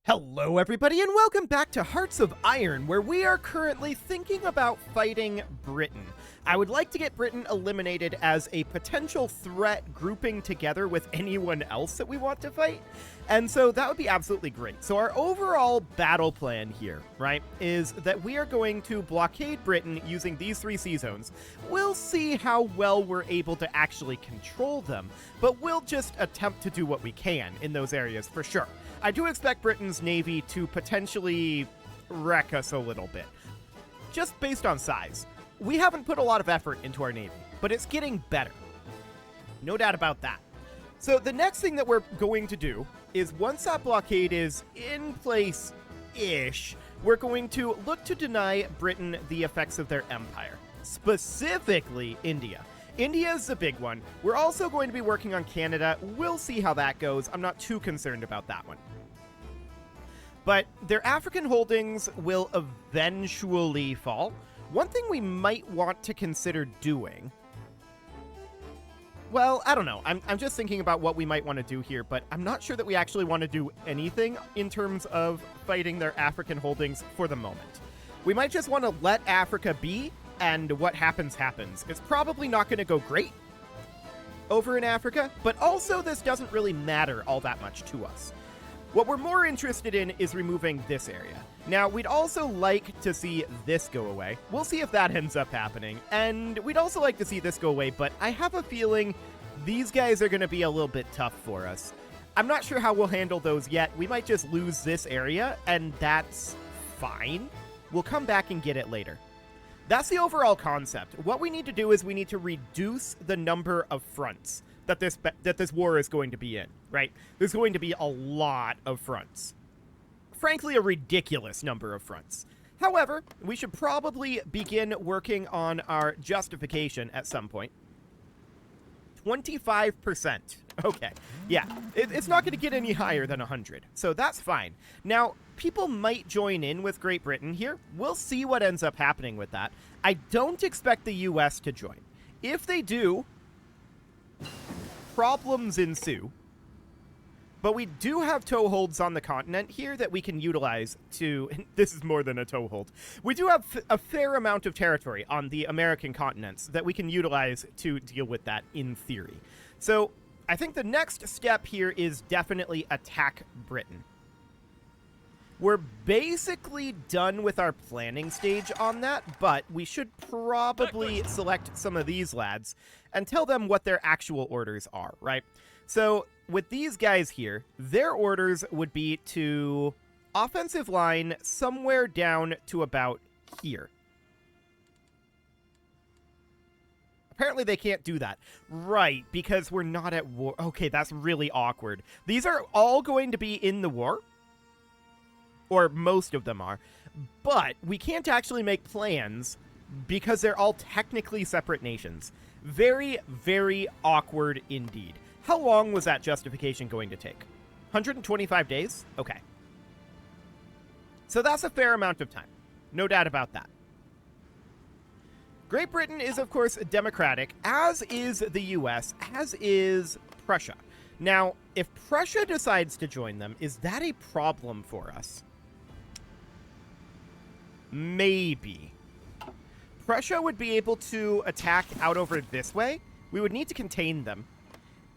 Hello everybody and welcome back to Hearts of Iron, where we are currently thinking about fighting Britain. I would like to get Britain eliminated as a potential threat grouping together with anyone else that we want to fight, and so that would be absolutely great. So our overall battle plan here, right, is that we are going to blockade Britain using these three sea zones. We'll see how well we're able to actually control them, but we'll just attempt to do what we can in those areas for sure. I do expect Britain's navy to potentially wreck us a little bit, just based on size. We haven't put a lot of effort into our navy, but it's getting better. No doubt about that. So the next thing that we're going to do is, once that blockade is in place-ish, we're going to look to deny Britain the effects of their empire, specifically India. India is the big one. We're also going to be working on Canada. We'll see how that goes. I'm not too concerned about that one. But their African holdings will eventually fall. One thing we might want to consider doing... Well, I don't know. I'm just thinking about what we might want to do here, but I'm not sure that we actually want to do anything in terms of fighting their African holdings for the moment. We might just want to let Africa be, and what happens, happens. It's probably not going to go great over in Africa, but also this doesn't really matter all that much to us. What we're more interested in is removing this area. Now, we'd also like to see this go away. We'll see if that ends up happening. And we'd also like to see this go away, but I have a feeling these guys are going to be a little bit tough for us. I'm not sure how we'll handle those yet. We might just lose this area, and that's fine. We'll come back and get it later. That's the overall concept. What we need to do is we need to reduce the number of fronts that this war is going to be in, right? There's going to be a lot of fronts. Frankly, a ridiculous number of fronts. However, we should probably begin working on our justification at some point. 25%. Okay, yeah, it's not going to get any higher than 100, so that's fine. Now, people might join in with Great Britain here. We'll see what ends up happening with that. I don't expect the US to join. If they do, problems ensue. But we do have toeholds on the continent here that we can utilize to... This is more than a toehold. We do have a fair amount of territory on the American continents that we can utilize to deal with that in theory. So I think the next step here is definitely attack Britain. We're basically done with our planning stage on that, but we should probably select some of these lads and tell them what their actual orders are, right? So with these guys here, their orders would be to offensive line somewhere down to about here. Apparently they can't do that. Right, because we're not at war. Okay, that's really awkward. These are all going to be in the war. Or most of them are. But we can't actually make plans because they're all technically separate nations. Very, very awkward indeed. How long was that justification going to take? 125 days? Okay. So that's a fair amount of time. No doubt about that. Great Britain is, of course, democratic, as is the US, as is Prussia. Now, if Prussia decides to join them, is that a problem for us? Maybe. Prussia would be able to attack out over this way. We would need to contain them.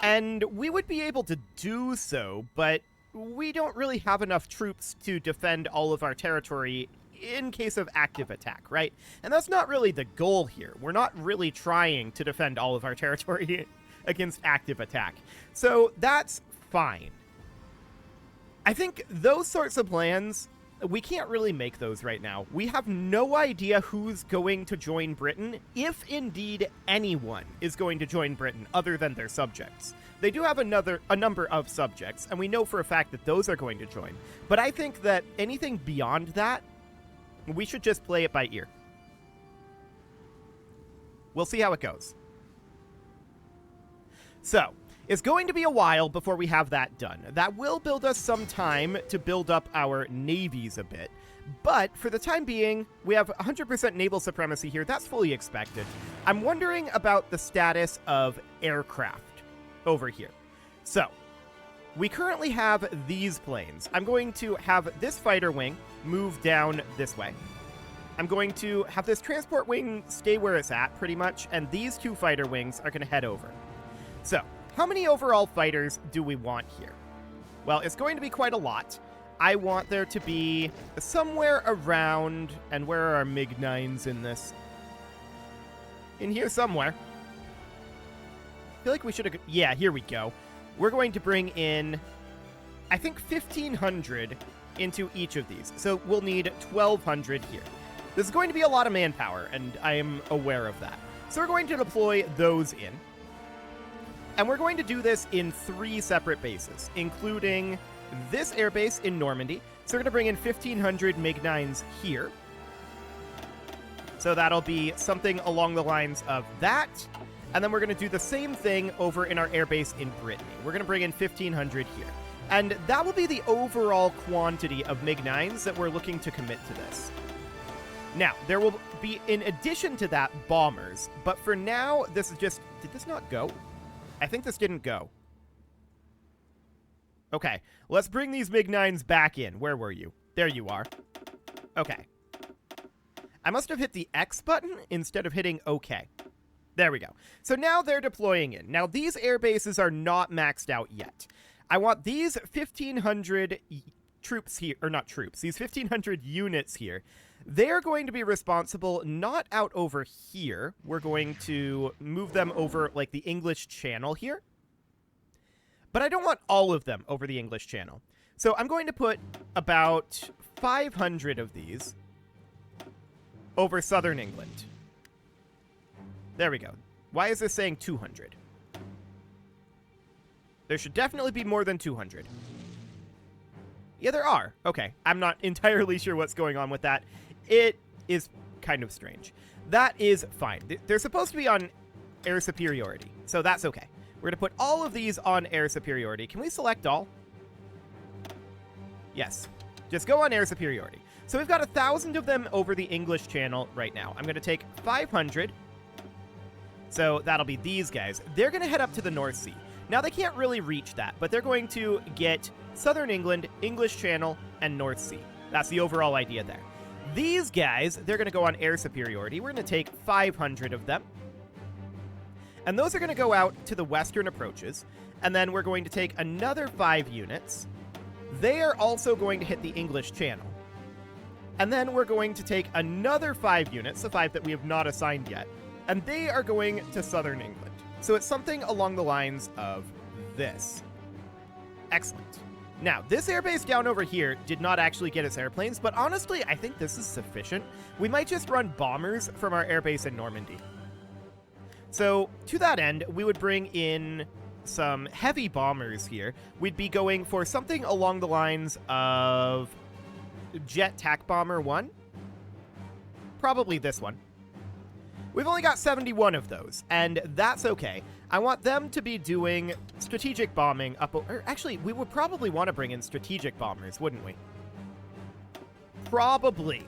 And we would be able to do so, but we don't really have enough troops to defend all of our territory in case of active attack, right? And that's not really the goal here. We're not really trying to defend all of our territory against active attack. So that's fine. I think those sorts of plans... We can't really make those right now. We have no idea who's going to join Britain, if indeed anyone is going to join Britain other than their subjects. They do have a number of subjects, and we know for a fact that those are going to join. But I think that anything beyond that, we should just play it by ear. We'll see how it goes. So... It's going to be a while before we have that done. That will build us some time to build up our navies a bit. But for the time being, we have 100% naval supremacy here. That's fully expected. I'm wondering about the status of aircraft over here. So, we currently have these planes. I'm going to have this fighter wing move down this way. I'm going to have this transport wing stay where it's at, pretty much, and these 2 fighter wings are going to head over. So, how many overall fighters do we want here? Well, it's going to be quite a lot. I want there to be somewhere around, and where are our MiG-9s in this? In here somewhere. I feel like we should have... Yeah, here we go. We're going to bring in, I think, 1,500 into each of these. So we'll need 1,200 here. This is going to be a lot of manpower, and I am aware of that. So we're going to deploy those in. And we're going to do this in 3 separate bases, including this airbase in Normandy. So we're going to bring in 1,500 MiG-9s here. So that'll be something along the lines of that. And then we're going to do the same thing over in our airbase in Brittany. We're going to bring in 1,500 here. And that will be the overall quantity of MiG-9s that we're looking to commit to this. Now, there will be, in addition to that, bombers. But for now, this is just... Did this not go? I think this didn't go. Okay, let's bring these MiG-9s back in. Where were you? There you are. Okay. I must have hit the X button instead of hitting OK. There we go. So now they're deploying in. Now, these air bases are not maxed out yet. I want these 1,500 troops here, or not troops, these 1,500 units here. They're going to be responsible not out over here. We're going to move them over, like, the English Channel here. But I don't want all of them over the English Channel. So I'm going to put about 500 of these over southern England. There we go. Why is this saying 200? There should definitely be more than 200. Yeah, there are. Okay, I'm not entirely sure what's going on with that. It is kind of strange. That is fine. They're supposed to be on air superiority, so that's okay. We're going to put all of these on air superiority. Can we select all? Yes. Just go on air superiority. So we've got 1,000 of them over the English Channel right now. I'm going to take 500. So that'll be these guys. They're going to head up to the North Sea. Now, they can't really reach that, but they're going to get Southern England, English Channel, and North Sea. That's the overall idea there. These guys, they're going to go on air superiority. We're going to take 500 of them. And those are going to go out to the western approaches. And then we're going to take another 5 units. They are also going to hit the English Channel. And then we're going to take another 5 units, the 5 that we have not assigned yet. And they are going to southern England. So it's something along the lines of this. Excellent. Now, this airbase down over here did not actually get its airplanes, but honestly, I think this is sufficient. We might just run bombers from our airbase in Normandy. So, to that end, we would bring in some heavy bombers here. We'd be going for something along the lines of Jet Tac Bomber 1. Probably this one. We've only got 71 of those, and that's okay. I want them to be doing strategic bombing up... Or actually, we would probably want to bring in strategic bombers, wouldn't we? Probably.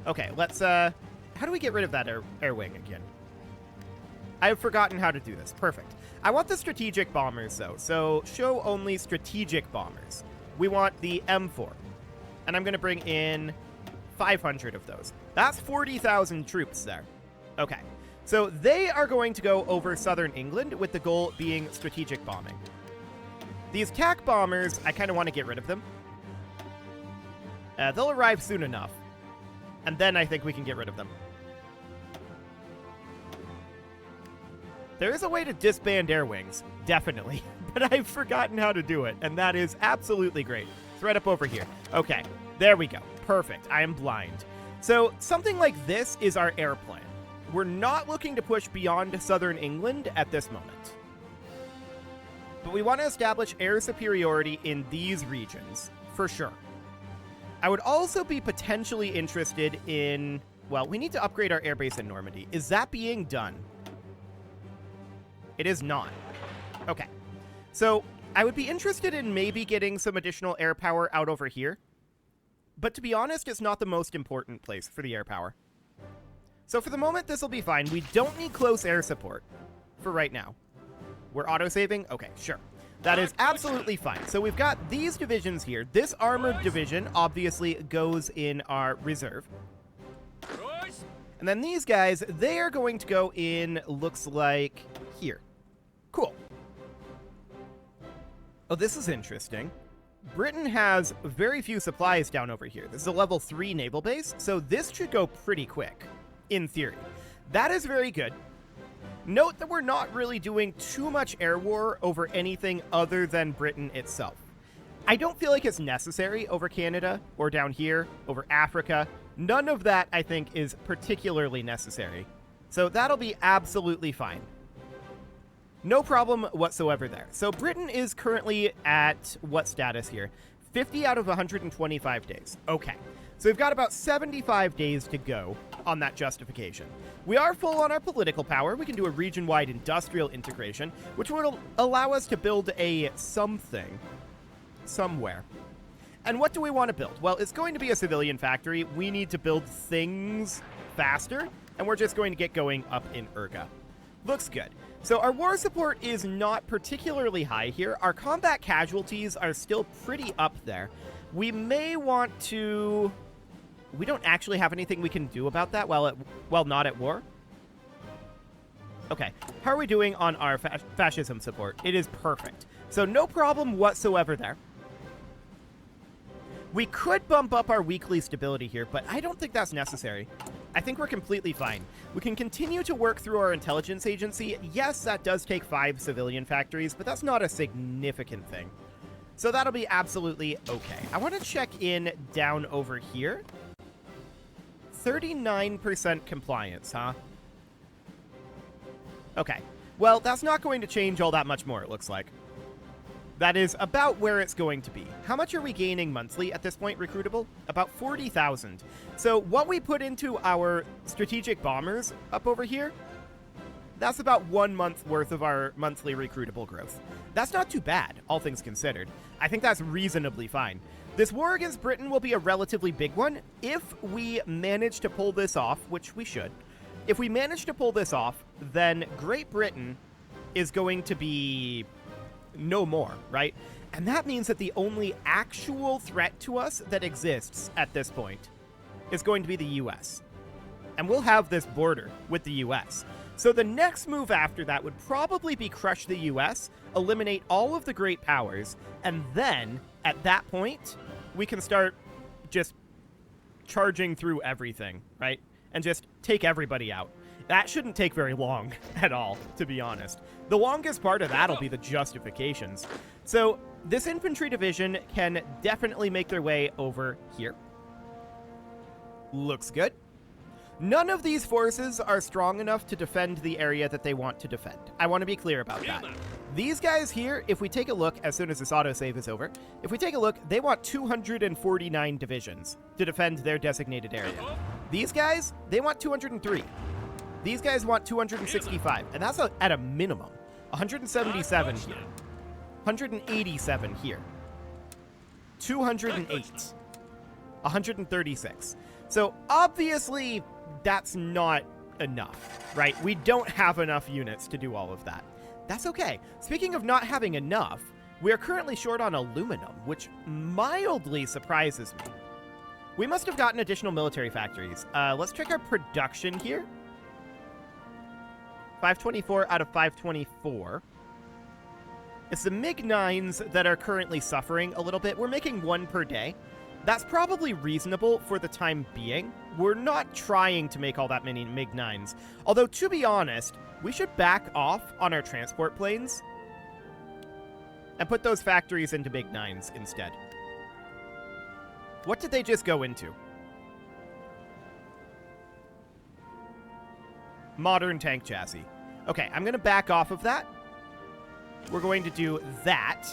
Okay, let's... How do we get rid of that air wing again? I've forgotten how to do this. Perfect. I want the strategic bombers, though, so show only strategic bombers. We want the M4. And I'm going to bring in 500 of those. That's 40,000 troops there. Okay. So they are going to go over southern England with the goal being strategic bombing. These TAC bombers, I kind of want to get rid of them. They'll arrive soon enough. And then I think we can get rid of them. There is a way to disband air wings, definitely. But I've forgotten how to do it, and that is absolutely great. It's right up over here. Okay, there we go. Perfect. I am blind. So something like this is our air plan. We're not looking to push beyond southern England at this moment. But we want to establish air superiority in these regions, for sure. I would also be potentially interested in... Well, we need to upgrade our airbase in Normandy. Is that being done? It is not. Okay. So, I would be interested in maybe getting some additional air power out over here. But to be honest, it's not the most important place for the air power. So for the moment, this will be fine. We don't need close air support for right now. We're auto-saving? Okay, sure. That is absolutely fine. So we've got these divisions here. This armored division obviously goes in our reserve. And then these guys, they are going to go in, looks like, here. Cool. Oh, this is interesting. Britain has very few supplies down over here. This is a level 3 naval base, so this should go pretty quick, in theory. That is very good. Note that we're not really doing too much air war over anything other than Britain itself. I don't feel like it's necessary over Canada, or down here, over Africa. None of that, I think, is particularly necessary. So that'll be absolutely fine. No problem whatsoever there. So Britain is currently at what status here? 50 out of 125 days. Okay. So we've got about 75 days to go on that justification. We are full on our political power. We can do a region-wide industrial integration, which will allow us to build a something somewhere. And what do we want to build? Well, it's going to be a civilian factory. We need to build things faster, and we're just going to get going up in Urga. Looks good. So our war support is not particularly high here. Our combat casualties are still pretty up there. We may want to... We don't actually have anything we can do about that while not at war. Okay. How are we doing on our fascism support? It is perfect. So no problem whatsoever there. We could bump up our weekly stability here, but I don't think that's necessary. I think we're completely fine. We can continue to work through our intelligence agency. Yes, that does take 5 civilian factories, but that's not a significant thing. So that'll be absolutely okay. I want to check in down over here. 39% compliance, huh? Okay. Well, that's not going to change all that much more, it looks like. That is about where it's going to be. How much are we gaining monthly at this point, recruitable? About 40,000. So what we put into our strategic bombers up over here, that's about 1 month worth of our monthly recruitable growth. That's not too bad, all things considered. I think that's reasonably fine. This war against Britain will be a relatively big one if we manage to pull this off, which we should. If we manage to pull this off, then Great Britain is going to be no more, right? And that means that the only actual threat to us that exists at this point is going to be the US. And we'll have this border with the US. So the next move after that would probably be crush the US, eliminate all of the great powers, and then, at that point, we can start just charging through everything, right? And just take everybody out. That shouldn't take very long at all, to be honest. The longest part of that'll be the justifications. So this infantry division can definitely make their way over here. Looks good. None of these forces are strong enough to defend the area that they want to defend. I want to be clear about that. These guys here, if we take a look, as soon as this autosave is over, if we take a look, they want 249 divisions to defend their designated area. These guys, they want 203. These guys want 265, and that's at a minimum. 177 here. 187 here. 208. 136. So obviously, that's not enough, right? We don't have enough units to do all of that. That's okay. Speaking of not having enough, we are currently short on aluminum, which mildly surprises me. We must have gotten additional military factories. Let's check our production here. 524 out of 524. It's the MiG-9s that are currently suffering a little bit. We're making 1 per day. That's probably reasonable for the time being. We're not trying to make all that many MiG-9s. Although, to be honest, we should back off on our transport planes and put those factories into MiG-9s instead. What did they just go into? Modern tank chassis. Okay, I'm going to back off of that. We're going to do that.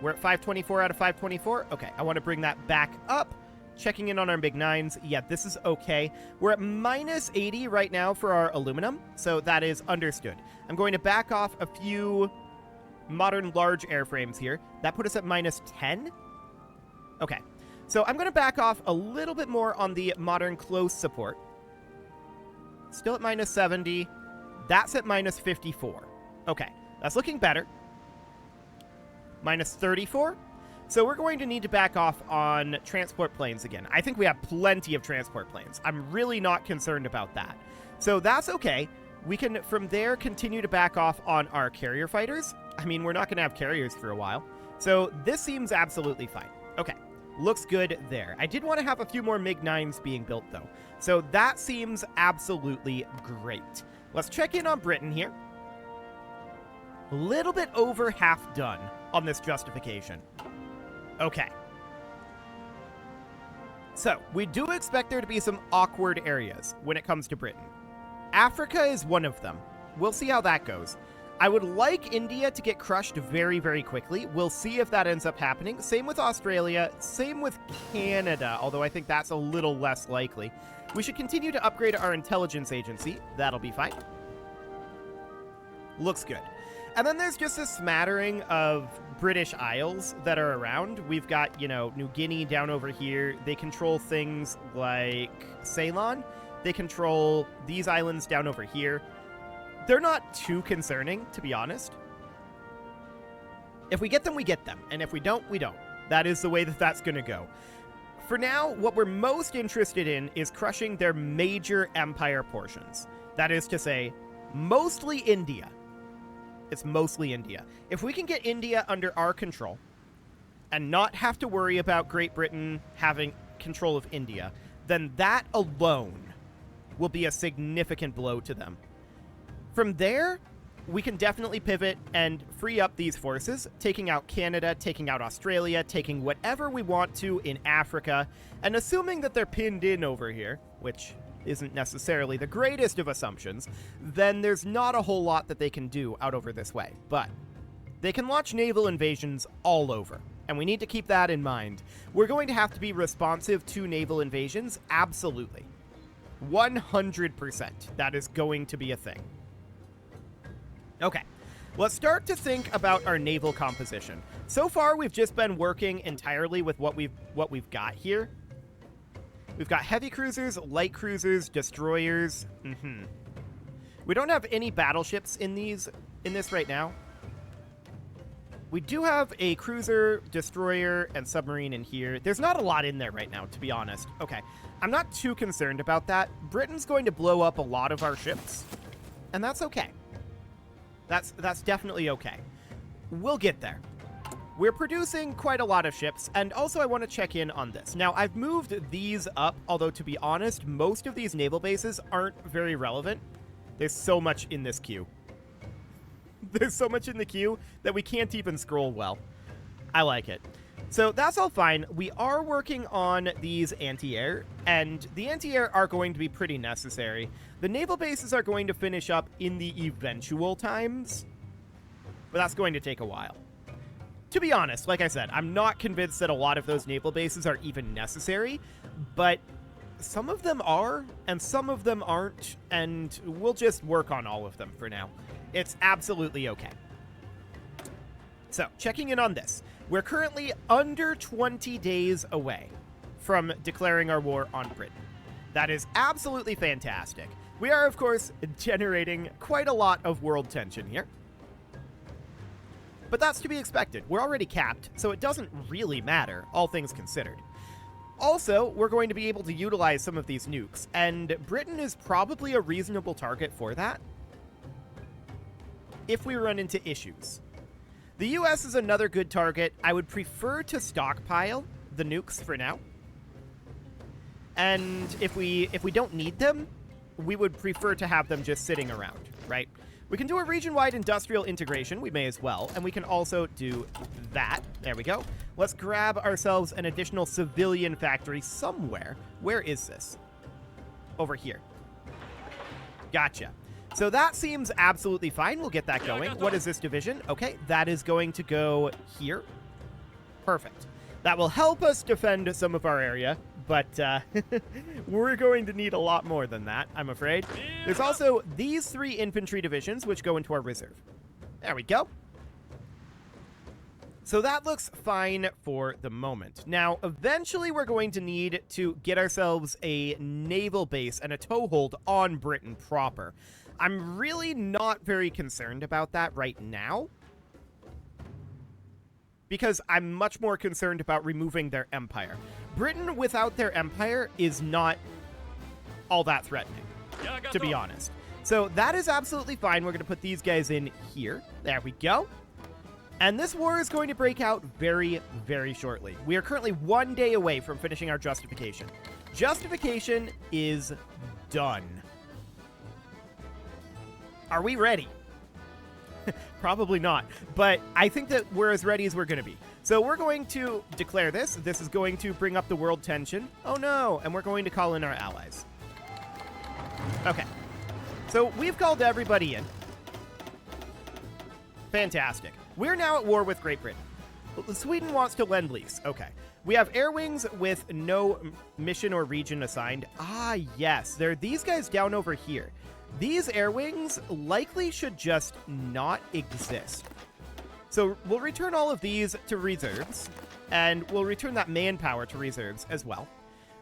We're at 524 out of 524. Okay, I want to bring that back up. Checking in on our MiG-9s. Yeah, this is okay. We're at minus 80 right now for our aluminum, so that is understood. I'm going to back off a few modern large airframes here. That put us at minus 10. Okay, so I'm going to back off a little bit more on the modern close support. Still at minus 70. That's at minus 54. Okay, that's looking better. minus 34. So we're going to need to back off on transport planes again. I think we have plenty of transport planes. I'm really not concerned about that. So that's okay. We can, from there, continue to back off on our carrier fighters. I mean, we're not going to have carriers for a while. So this seems absolutely fine. Okay, looks good there. I did want to have a few more MiG-9s being built, though. So that seems absolutely great. Let's check in on Britain here. A little bit over half done on this justification. Okay. So, we do expect there to be some awkward areas when it comes to Britain. Africa is one of them. We'll see how that goes. I would like India to get crushed very, very quickly. We'll see if that ends up happening. Same with Australia. Same with Canada, although I think that's a little less likely. We should continue to upgrade our intelligence agency. That'll be fine. Looks good. And then there's just a smattering of British Isles that are around. We've got, you know, New Guinea down over here. They control things like Ceylon. They control these islands down over here. They're not too concerning, to be honest. If we get them, we get them. And if we don't, we don't. That is the way that that's going to go. For now, what we're most interested in is crushing their major empire portions. That is to say, mostly India. It's mostly India. If we can get India under our control and not have to worry about Great Britain having control of India, then that alone will be a significant blow to them. From there, we can definitely pivot and free up these forces, taking out Canada, taking out Australia, taking whatever we want to in Africa, and assuming that they're pinned in over here, which isn't necessarily the greatest of assumptions, then there's not a whole lot that they can do out over this way. But they can launch naval invasions all over, and we need to keep that in mind. We're going to have to be responsive to naval invasions, absolutely. 100%. That is going to be a thing. Okay, let's start to think about our naval composition. So far, we've just been working entirely with what we've got here. We've got heavy cruisers, light cruisers, destroyers. We don't have any battleships in this right now. We do have a cruiser, destroyer, and submarine in here. There's not a lot in there right now, to be honest. Okay, I'm not too concerned about that. Britain's going to blow up a lot of our ships, and that's okay. That's definitely okay. We'll get there. We're producing quite a lot of ships, and also I want to check in on this. Now, I've moved these up, although to be honest, most of these naval bases aren't very relevant. There's so much in this queue. There's so much in the queue that we can't even scroll well. I like it. So that's all fine. We are working on these anti-air, and the anti-air are going to be pretty necessary. The naval bases are going to finish up in the eventual times, but that's going to take a while. To be honest, like I said, I'm not convinced that a lot of those naval bases are even necessary, but some of them are, and some of them aren't, and we'll just work on all of them for now. It's absolutely okay. So, checking in on this. We're currently under 20 days away from declaring our war on Britain. That is absolutely fantastic. We are, of course, generating quite a lot of world tension here. But that's to be expected. We're already capped, so it doesn't really matter, all things considered. Also, we're going to be able to utilize some of these nukes, and Britain is probably a reasonable target for that if we run into issues. The US is another good target. I would prefer to stockpile the nukes for now. And if we don't need them, we would prefer to have them just sitting around, right? We can do a region-wide industrial integration. We may as well. And we can also do that. There we go. Let's grab ourselves an additional civilian factory somewhere. Where is this? Over here. Gotcha. So that seems absolutely fine. We'll get that going. What is this division? Okay, that is going to go here. Perfect. That will help us defend some of our area, but we're going to need a lot more than that, I'm afraid. There's also these 3 infantry divisions, which go into our reserve. There we go. So that looks fine for the moment. Now, eventually we're going to need to get ourselves a naval base and a toehold on Britain proper. I'm really not very concerned about that right now. because I'm much more concerned about removing their empire. Britain without their empire is not all that threatening, to be honest. So that is absolutely fine. We're going to put these guys in here. There we go. And this war is going to break out very, very shortly. We are currently 1 day away from finishing our justification. Justification is done. Are we ready? Probably not, but I think that we're as ready as we're going to be. So we're going to declare this. This is going to bring up the world tension. Oh no, and we're going to call in our allies. Okay, so we've called everybody in. Fantastic. We're now at war with Great Britain. Sweden wants to lend lease. Okay. We have air wings with no mission or region assigned. Ah, yes. There are these guys down over here. These air wings likely should just not exist. So we'll return all of these to reserves, and we'll return that manpower to reserves as well.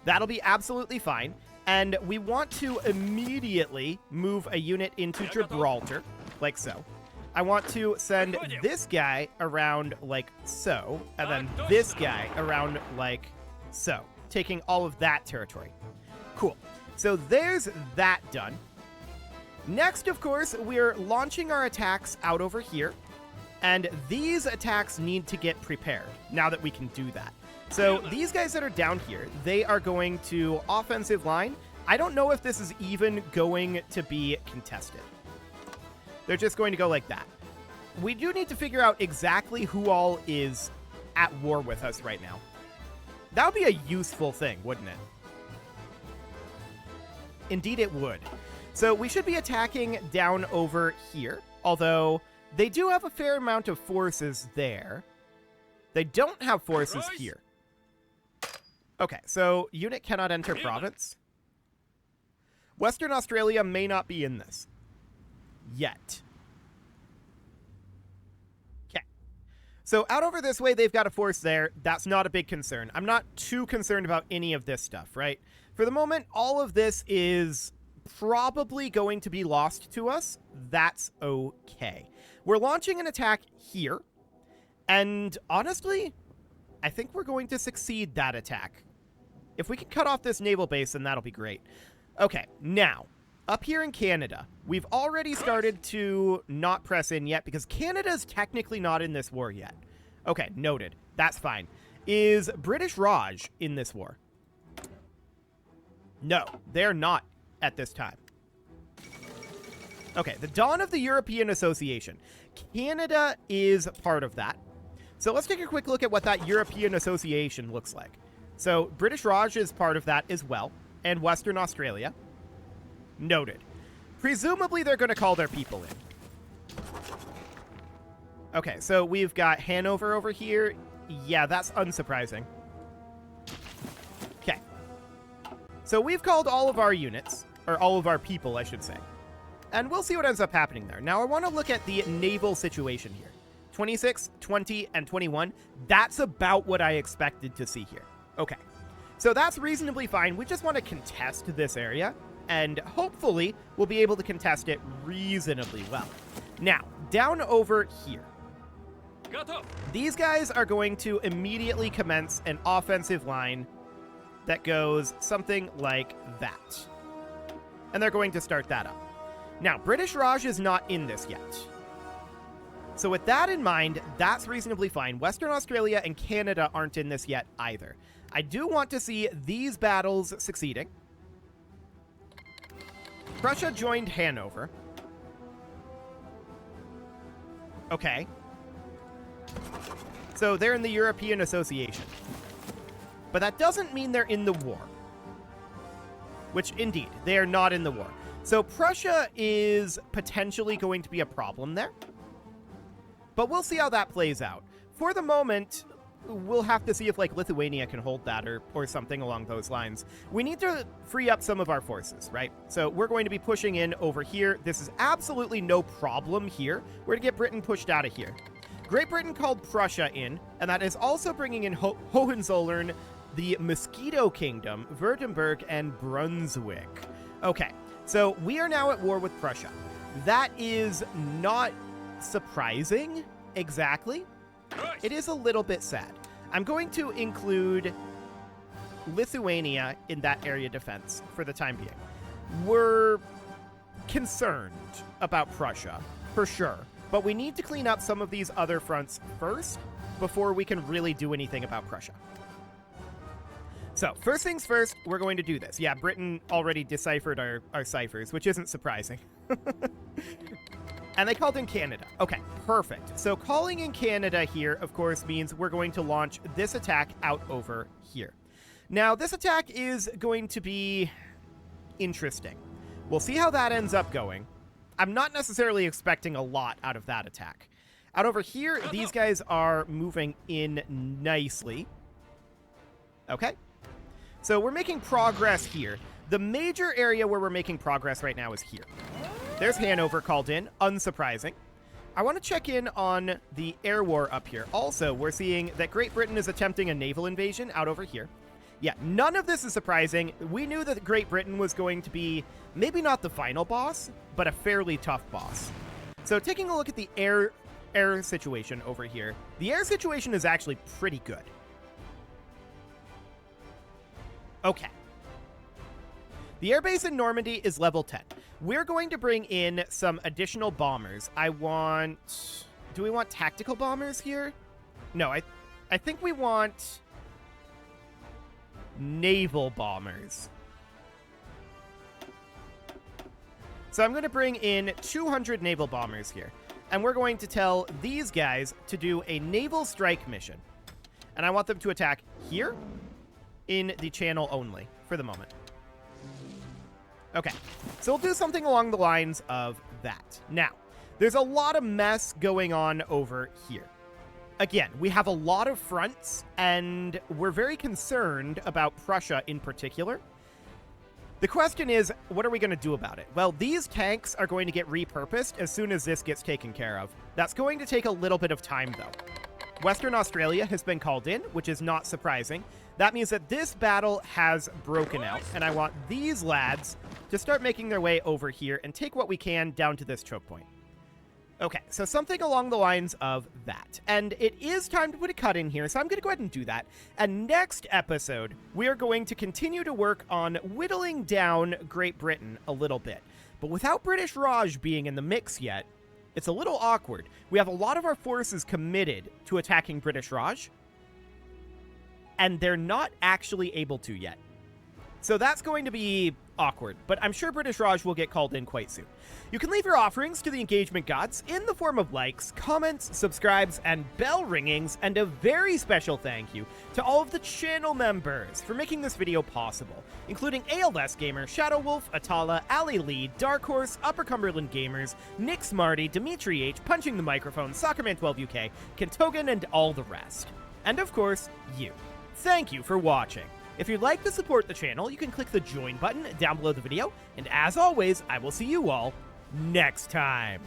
That'll be absolutely fine. And we want to immediately move a unit into Gibraltar, like so. I want to send this guy around like so, and then this guy around like so, taking all of that territory. Cool. So there's that done. Next, of course, we're launching our attacks out over here, and these attacks need to get prepared now that we can do that. So these guys that are down here, they are going to offensive line. I don't know if this is even going to be contested. They're just going to go like that. We do need to figure out exactly who all is at war with us right now. That would be a useful thing, wouldn't it? Indeed it would. So we should be attacking down over here, although they do have a fair amount of forces there. They don't have forces here. Okay, so unit cannot enter province. Western Australia may not be in this yet. Okay. So out over this way, they've got a force there. That's not a big concern. I'm not too concerned about any of this stuff, right? For the moment, all of this is probably going to be lost to us. That's okay. We're launching an attack here. And honestly, I think we're going to succeed that attack. If we can cut off this naval base, then that'll be great. Okay, now, up here in Canada, we've already started to not press in yet because Canada's technically not in this war yet. Okay, noted. That's fine. Is British Raj in this war? No, they're not at this time. Okay, the dawn of the European Association. Canada is part of that. So let's take a quick look at what that European Association looks like. So British Raj is part of that as well, and Western Australia. Noted. Presumably they're going to call their people in. Okay, so we've got Hanover over here. Yeah, that's unsurprising. Okay. So we've called all of our units, or all of our people, I should say. And we'll see what ends up happening there. Now, I want to look at the naval situation here. 26, 20, and 21. That's about what I expected to see here. Okay. So that's reasonably fine. We just want to contest this area, and hopefully we'll be able to contest it reasonably well. Now, down over here. These guys are going to immediately commence an offensive line that goes something like that. And they're going to start that up. Now, British Raj is not in this yet. So with that in mind, that's reasonably fine. Western Australia and Canada aren't in this yet either. I do want to see these battles succeeding. Prussia joined Hanover. Okay. So they're in the European Association. But that doesn't mean they're in the war. Which, indeed, they are not in the war. So Prussia is potentially going to be a problem there. But we'll see how that plays out. For the moment, we'll have to see if, like, Lithuania can hold that or something along those lines. We need to free up some of our forces, right? So we're going to be pushing in over here. This is absolutely no problem here. We're going to get Britain pushed out of here. Great Britain called Prussia in, and that is also bringing in Hohenzollern, the Mosquito Kingdom, Württemberg, and Brunswick. Okay, so we are now at war with Prussia. That is not surprising, exactly. It is a little bit sad. I'm going to include Lithuania in that area defense for the time being. We're concerned about Prussia, for sure, but we need to clean up some of these other fronts first before we can really do anything about Prussia. So, first things first, we're going to do this. Yeah, Britain already deciphered our ciphers, which isn't surprising. And they called in Canada. Okay, perfect. So calling in Canada here, of course, means we're going to launch this attack out over here. Now, this attack is going to be interesting. We'll see how that ends up going. I'm not necessarily expecting a lot out of that attack. Out over here, these guys are moving in nicely. Okay. So we're making progress here. The major area where we're making progress right now is here. There's Hanover called in, unsurprising. I want to check in on the air war up here. Also, we're seeing that Great Britain is attempting a naval invasion out over here. Yeah, none of this is surprising. We knew that Great Britain was going to be maybe not the final boss, but a fairly tough boss. So taking a look at the air situation over here, the air situation is actually pretty good. Okay. The airbase in Normandy is level 10. We're going to bring in some additional bombers. Do we want tactical bombers here? No, I think we want naval bombers. So I'm going to bring in 200 naval bombers here. And we're going to tell these guys to do a naval strike mission. And I want them to attack here in the channel only for the moment. Okay, so we'll do something along the lines of that. Now, there's a lot of mess going on over here. Again, we have a lot of fronts, and we're very concerned about Prussia in particular. The question is, what are we going to do about it? Well, these tanks are going to get repurposed as soon as this gets taken care of. That's going to take a little bit of time, though. Western Australia has been called in, which is not surprising. That means that this battle has broken out, and I want these lads to start making their way over here and take what we can down to this choke point. Okay, so something along the lines of that. And it is time to put a cut in here, so I'm going to go ahead and do that. And next episode, we are going to continue to work on whittling down Great Britain a little bit. But without British Raj being in the mix yet, it's a little awkward. We have a lot of our forces committed to attacking British Raj, and they're not actually able to yet. So that's going to be awkward, but I'm sure British Raj will get called in quite soon. You can leave your offerings to the engagement gods in the form of likes, comments, subscribes, and bell ringings, and a very special thank you to all of the channel members for making this video possible, including ALS Gamer, Shadow Wolf, Atala, Ali Lee, Dark Horse, Upper Cumberland Gamers, Nick Smarty, Dimitri H, Punching the Microphone, Soccerman12UK, Kentogan, and all the rest. And of course, you. Thank you for watching. If you'd like to support the channel, you can click the join button down below the video, and as always, I will see you all next time.